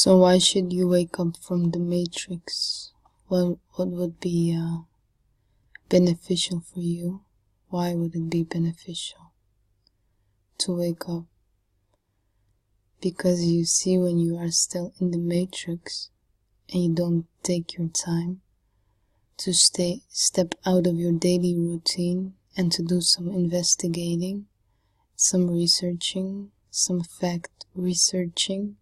So why should you wake up from the matrix? What would be beneficial for you? Why would it be beneficial to wake up? Because you see, when you are still in the matrix and you don't take your time to step out of your daily routine and to do some investigating, some researching, some fact researching,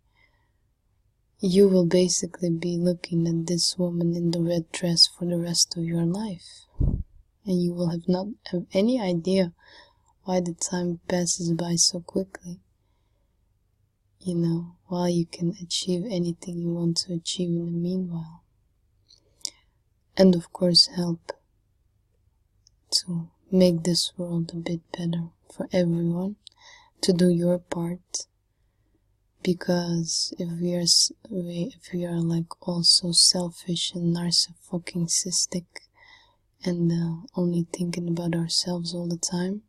you will basically be looking at this woman in the red dress for the rest of your life. And you will not have any idea why the time passes by so quickly. You know, while you can achieve anything you want to achieve in the meanwhile. And of course help to make this world a bit better for everyone, to do your part. Because if we are like also selfish and narcissistic and only thinking about ourselves all the time,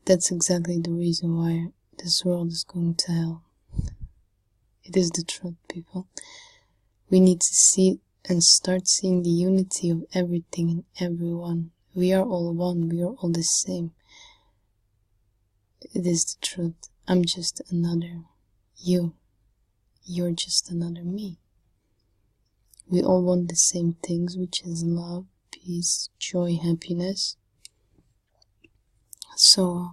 that's exactly the reason why this world is going to hell. It is the truth, people. We need to see and start seeing the unity of everything and everyone. We are all one. We are all the same. It is the truth. I'm just another you. You're just another me. We all want the same things, which is love, peace, joy, happiness. So,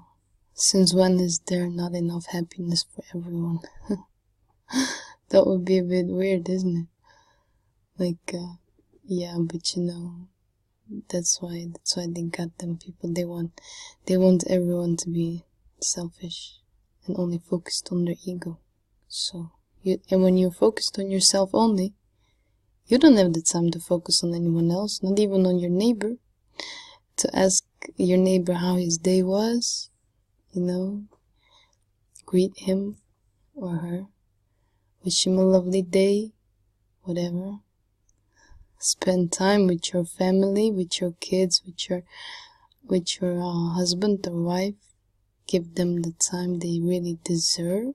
since when is there not enough happiness for everyone? That would be a bit weird, isn't it? Like, yeah, but you know, that's why they got them people. They want everyone to be selfish and only focused on their ego. So, and when you're focused on yourself only, you don't have the time to focus on anyone else, not even on your neighbor. To ask your neighbor how his day was, you know, greet him or her, wish him a lovely day, whatever. Spend time with your family, with your kids, with your husband or wife. Give them the time they really deserve.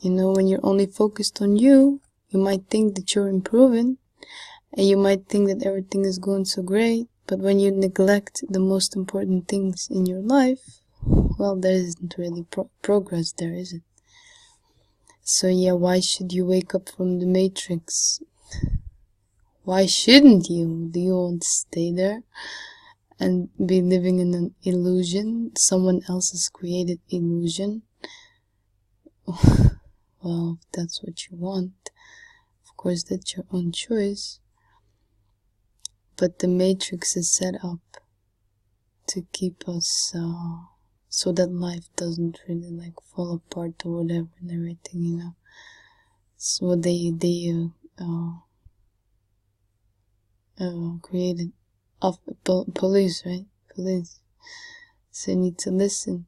You know, when you're only focused on you, you might think that you're improving, and you might think that everything is going so great, but when you neglect the most important things in your life, well, there isn't really progress there, is it? So yeah, why should you wake up from the matrix? Why shouldn't you? Do you want to stay there and be living in an illusion, someone else's created illusion? Well, if that's what you want, of course that's your own choice. But the matrix is set up to keep us so that life doesn't really like fall apart or whatever and everything, you know. So they created police, right? Police. So you need to listen,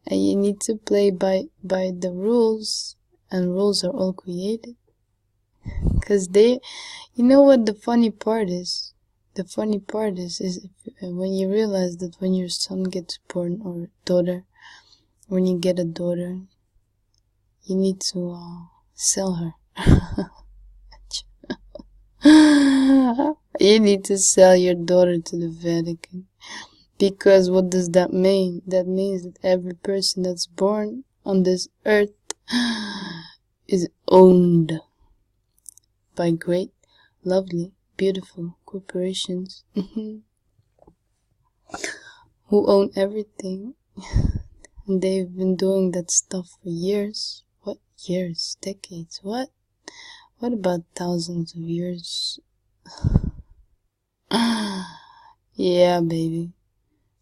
and you need to play by the rules, and rules are all created. Cause you know what the funny part is? The funny part is when you realize that when your son gets born, or daughter, when you get a daughter, you need to sell her. You need to sell your daughter to the Vatican. Because what does that mean? That means that every person that's born on this earth is owned by great, lovely, beautiful corporations who own everything. And they've been doing that stuff for years. What years? Decades? What? What about thousands of years? Yeah, baby.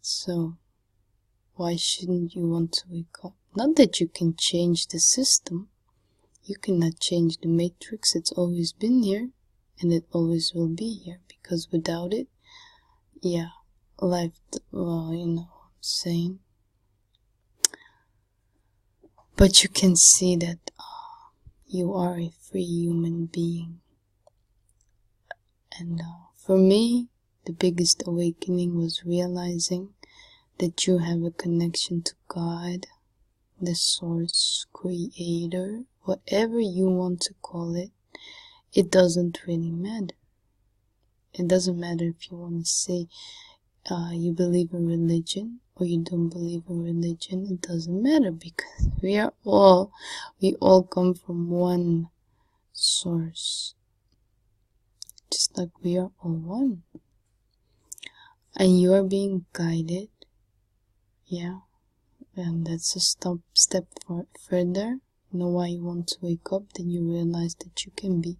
So, why shouldn't you want to wake up? Not that you can change the system. You cannot change the matrix. It's always been here, and it always will be here. Because without it, yeah, life, well, you know what I'm saying. But you can see that you are a free human being. And for me, the biggest awakening was realizing that you have a connection to God, the source, creator, whatever you want to call it, it doesn't really matter. It doesn't matter if you want to say you believe in religion or you don't believe in religion. It doesn't matter, because we all come from one source, just like we are all one, and you are being guided. Yeah, and that's a step further. You know why you want to wake up? Then you realize that you can be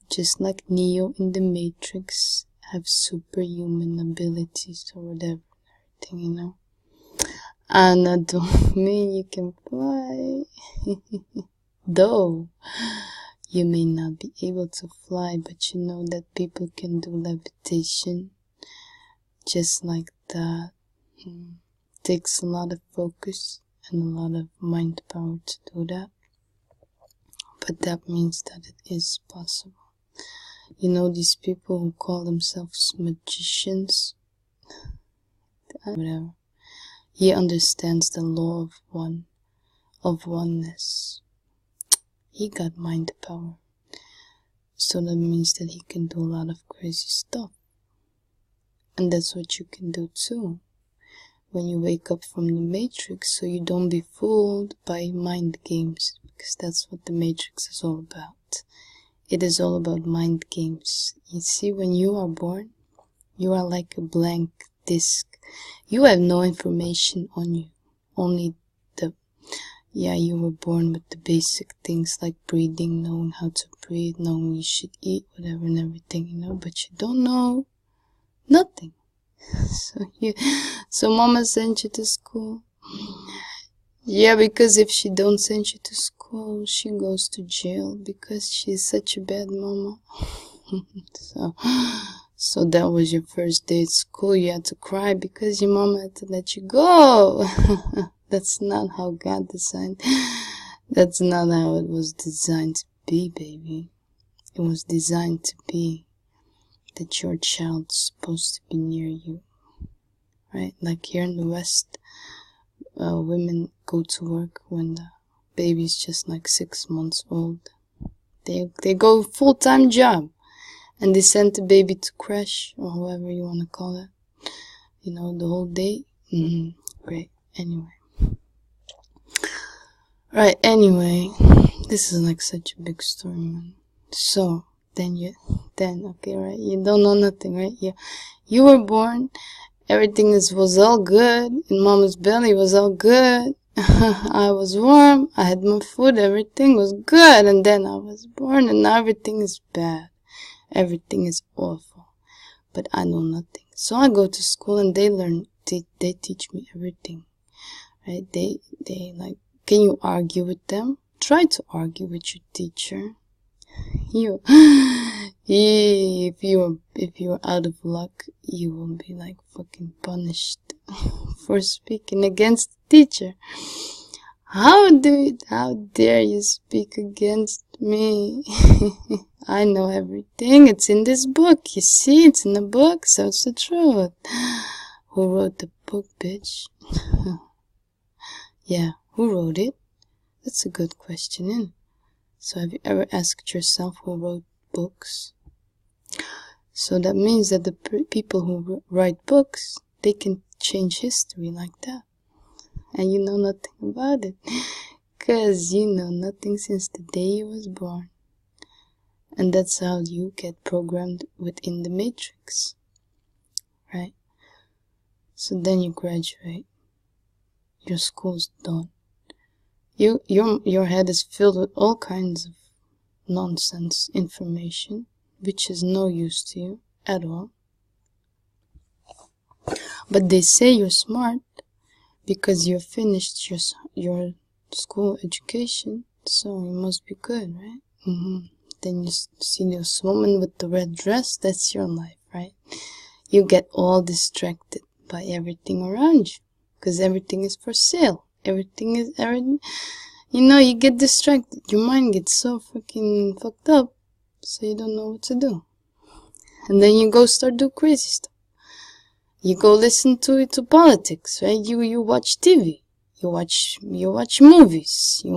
just like Neo in the Matrix, have superhuman abilities or whatever, everything, you know. And that don't mean you can fly. Though you may not be able to fly, but you know that people can do levitation just like that. Takes a lot of focus and a lot of mind power to do that, but that means that it is possible. You know, these people who call themselves magicians, whatever, he understands the law of oneness. He got mind power, so that means that he can do a lot of crazy stuff, and that's what you can do too when you wake up from the Matrix, so you don't be fooled by mind games, because that's what the Matrix is all about. It is all about mind games. You see, when you are born, you are like a blank disc. You have no information on you, only you were born with the basic things like breathing, knowing how to breathe, knowing you should eat, whatever and everything, you know, but you don't know nothing. So mama sent you to school. Yeah, because if she don't send you to school, she goes to jail, because she's such a bad mama. So that was your first day at school. You had to cry because your mama had to let you go. That's not how God designed. That's not how it was designed to be, baby. It was designed to be that your child's supposed to be near you, right? Like here in the West, women go to work when the baby's just like 6 months old. They go full-time job, and they send the baby to crash, or however you want to call it, you know, the whole day. Great. Anyway, right, anyway, this is like such a big story, man. So okay, right, you don't know nothing, right? You were born, everything was all good, in mama's belly was all good. I was warm, I had my food, everything was good, and then I was born, and now everything is bad. Everything is awful, but I know nothing. So I go to school, and they teach me everything, right? They like, can you argue with them? Try to argue with your teacher. If you're out of luck, you will be like fucking punished for speaking against the teacher. How dare you speak against me? I know everything. It's in this book. You see, it's in the book, so it's the truth. Who wrote the book, bitch? Yeah, who wrote it? That's a good question, isn't it? So have you ever asked yourself who wrote books? So that means that the people who write books, they can change history like that. And you know nothing about it, because you know nothing since the day you was born. And that's how you get programmed within the Matrix, right? So then you graduate, your school's done. Your head is filled with all kinds of nonsense information, which is no use to you at all. But they say you're smart because you finished your school education, so you must be good, right? Then you see this woman with the red dress. That's your life, right? You get all distracted by everything around you, because everything is for sale. Everything, you know, you get distracted. Your mind gets so freaking fucked up, so you don't know what to do. And then you go start do crazy stuff. You go listen to politics, right? You watch TV. You watch movies, you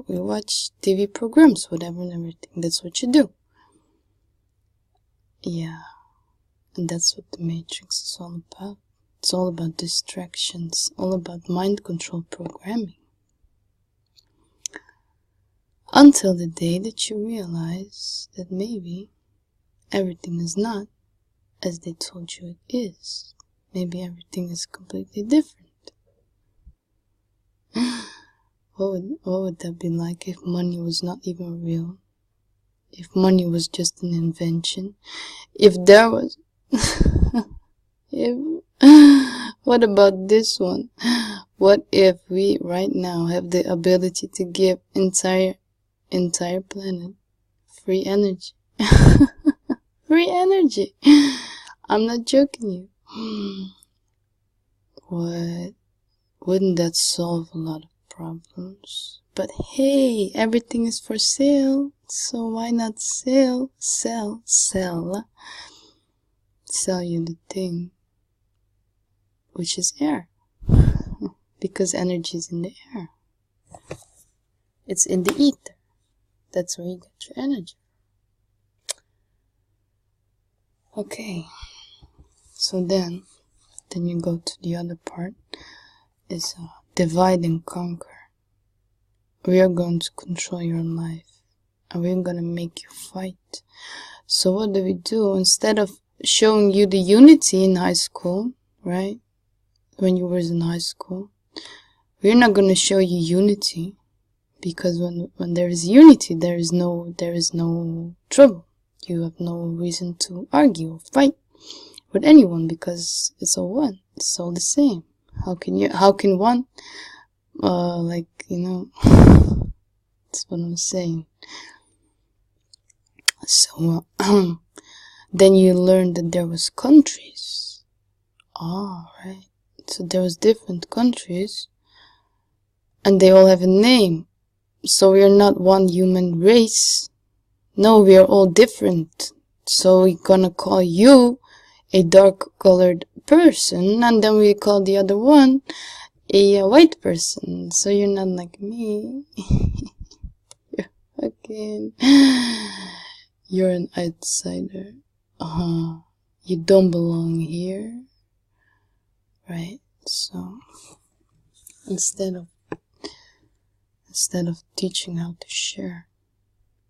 watch TV programs, whatever and everything. That's what you do. Yeah, and that's what the Matrix is all about. It's all about distractions, all about mind control programming. Until the day that you realize that maybe everything is not as they told you it is. Maybe everything is completely different. What would that be like if money was not even real? If money was just an invention? If there was... What about this one? What if we right now have the ability to give entire planet free energy? Free energy. I'm not joking you. What? Wouldn't that solve a lot of problems? But hey, everything is for sale, so why not sell you the thing, which is air. Because energy is in the air. It's in the ether. That's where you get your energy. Okay, so then you go to the other part, is divide and conquer. We are going to control your life, and we're going to make you fight. So what do we do? Instead of showing you the unity in high school, right, when you were in high school, we're not going to show you unity, because when there is unity, there is no trouble. You have no reason to argue or fight with anyone, because it's all one. It's all the same. How can one, like, you know, that's what I'm saying. So, then you learn that there was countries. Right. So there was different countries, and they all have a name. So we are not one human race. No, we are all different. So we're gonna call you a dark-colored person, and then we call the other one a white person. So you're not like me. You're fucking... You're an outsider. You don't belong here. Right? So instead of teaching how to share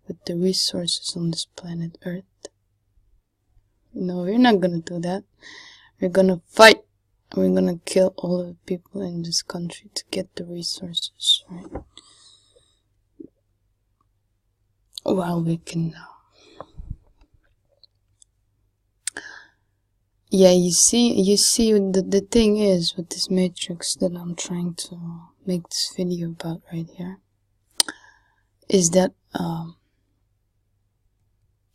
with the resources on this planet Earth, no, we're not gonna do that. We're gonna fight. We're gonna kill all of the people in this country to get the resources, right? While we can now. Yeah, you see, the thing is with this matrix that I'm trying to make this video about right here, is that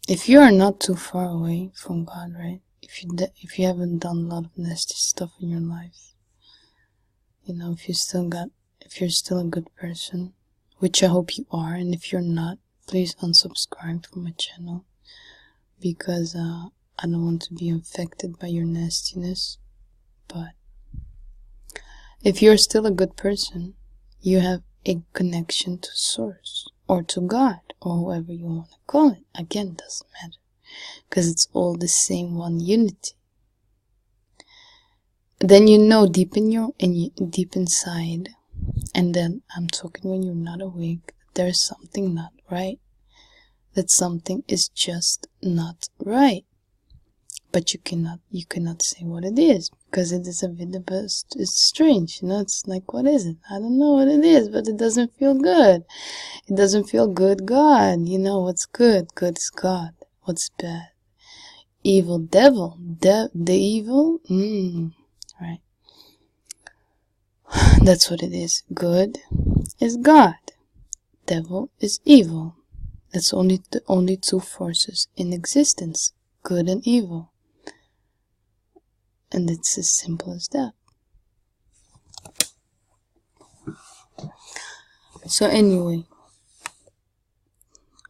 if you are not too far away from God, right? If you haven't done a lot of nasty stuff in your life, you know, if you're still a good person, which I hope you are, and if you're not, please unsubscribe from my channel, because I don't want to be infected by your nastiness. But if you're still a good person, you have a connection to Source, or to God, or whoever you want to call it. Again, doesn't matter, because it's all the same one unity. Then you know deep inside, and then I'm talking when you're not awake, that there's something not right, that something is just not right. But you cannot say what it is, because it is a bit of it's strange, you know. It's like, what is it? I don't know what it is, but it doesn't feel good. It doesn't feel good. God, you know what's good? Good is God. What's bad? Evil, devil, the evil. Right. That's what it is. Good is God. Devil is evil. That's the only two forces in existence: good and evil. And it's as simple as that. So anyway,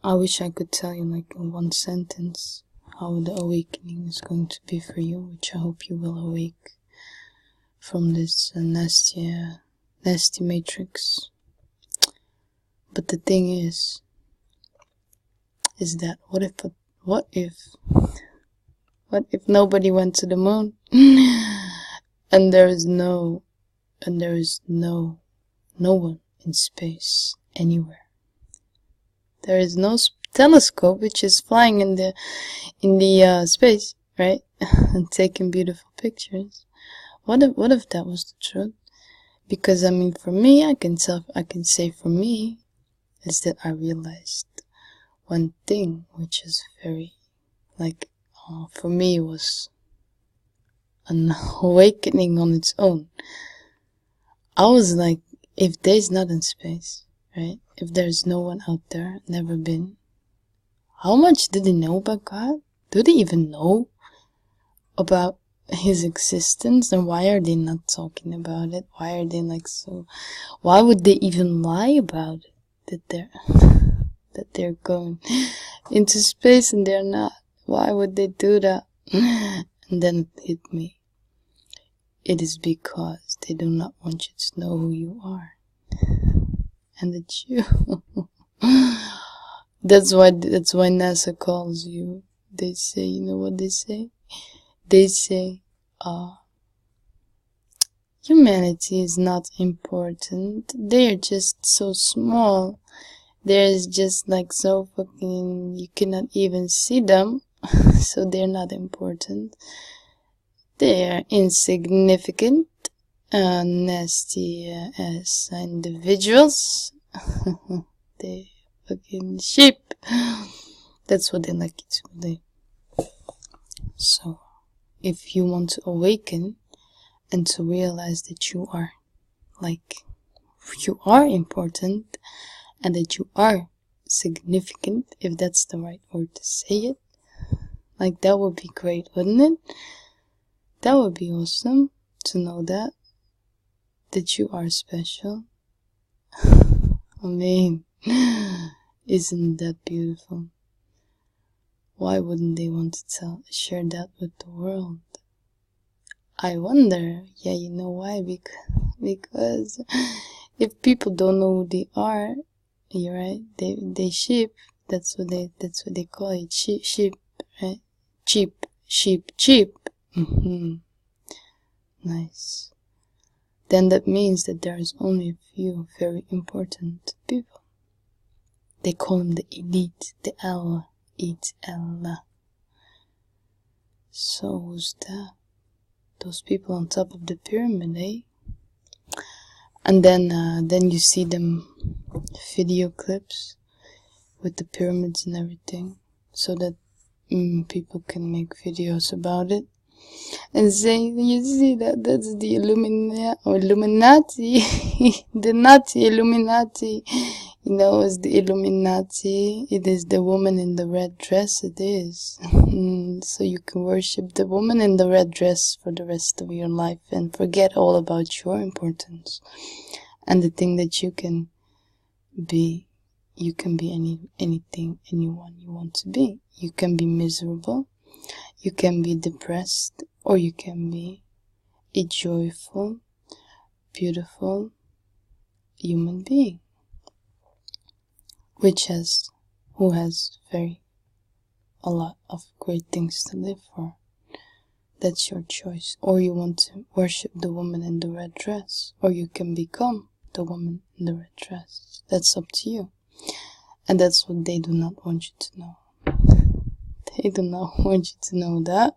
I wish I could tell you like in one sentence how the awakening is going to be for you, which I hope you will awake from this nasty nasty matrix. But the thing is that what if nobody went to the moon? and there is no one in space anywhere. There is no telescope which is flying in the space, right? and taking beautiful pictures. What if that was the truth? Because I mean, for me, I can say for me is that I realized one thing, which is very, like, for me, was an awakening on its own. I was like, if there's not in space, right? If there's no one out there, never been, how much did they know about God? Do they even know about his existence? And why are they not talking about it? Why are they like so? Why would they even lie about it? That they're going into space and they're not. Why would they do that? And then it hit me. It is because they do not want you to know who you are. And that you that's why NASA calls you. They say, you know what they say? They say, humanity is not important. They are just so small. There's just like so fucking, you cannot even see them. So they're not important. They're insignificant, nasty ass individuals. They fucking sheep. That's what they like you to believe. So, if you want to awaken and to realize that you are important and that you are significant, if that's the right word to say it, like, that would be great, wouldn't it? That would be awesome to know that you are special. I mean, isn't that beautiful? Why wouldn't they want to share that with the world? I wonder. Yeah, you know why? Because if people don't know who they are, you're right. They sheep. That's what they call it. Sheep, right? Cheap. Nice. Then that means that there is only a few very important people. They call them the elite, the elite. So who's that? Those people on top of the pyramid, eh? And then you see them video clips with the pyramids and everything, so that people can make videos about it and say, you see that's the Illuminati. The Nazi Illuminati. You know, it's the Illuminati. It is the woman in the red dress. It is. So you can worship the woman in the red dress for the rest of your life and forget all about your importance and the thing that you can be. You can be anything, anyone you want to be. You can be miserable. You can be depressed, or you can be a joyful, beautiful human being, who has a lot of great things to live for. That's your choice. Or you want to worship the woman in the red dress, or you can become the woman in the red dress. That's up to you. And that's what they do not want you to know. They do not want you to know that.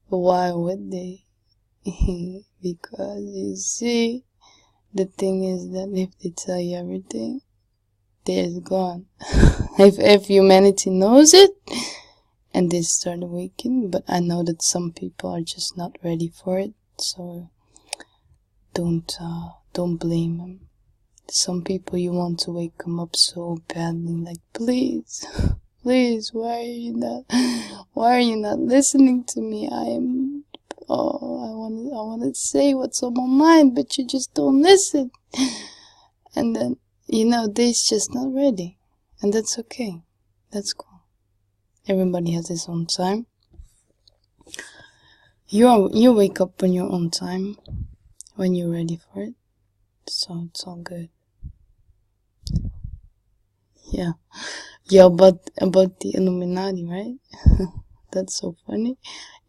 Why would they? Because you see, the thing is that if they tell you everything, they're gone. if humanity knows it and they start awakening, but I know that some people are just not ready for it, so don't blame them. Some people, you want to wake them up so badly, like, please, why are you not listening to me? I want to say what's on my mind, but you just don't listen. And then, they're just not ready. And that's okay. That's cool. Everybody has his own time. You wake up on your own time, when you're ready for it. so it's all good. Yeah. Yeah, about the Illuminati, right? That's so funny.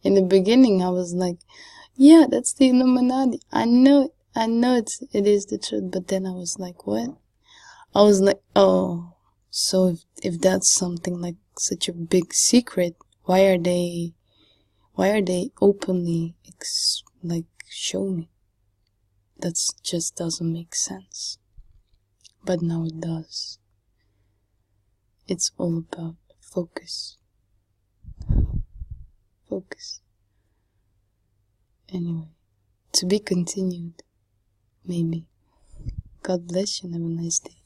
In the beginning, I was like, yeah, that's the Illuminati. I know it is the truth. But then I was like, what? I was like, oh, so if that's something like such a big secret, why are they openly like showing it? That just doesn't make sense. But now it does. It's all about focus. Focus. Anyway, to be continued, maybe. God bless you and have a nice day.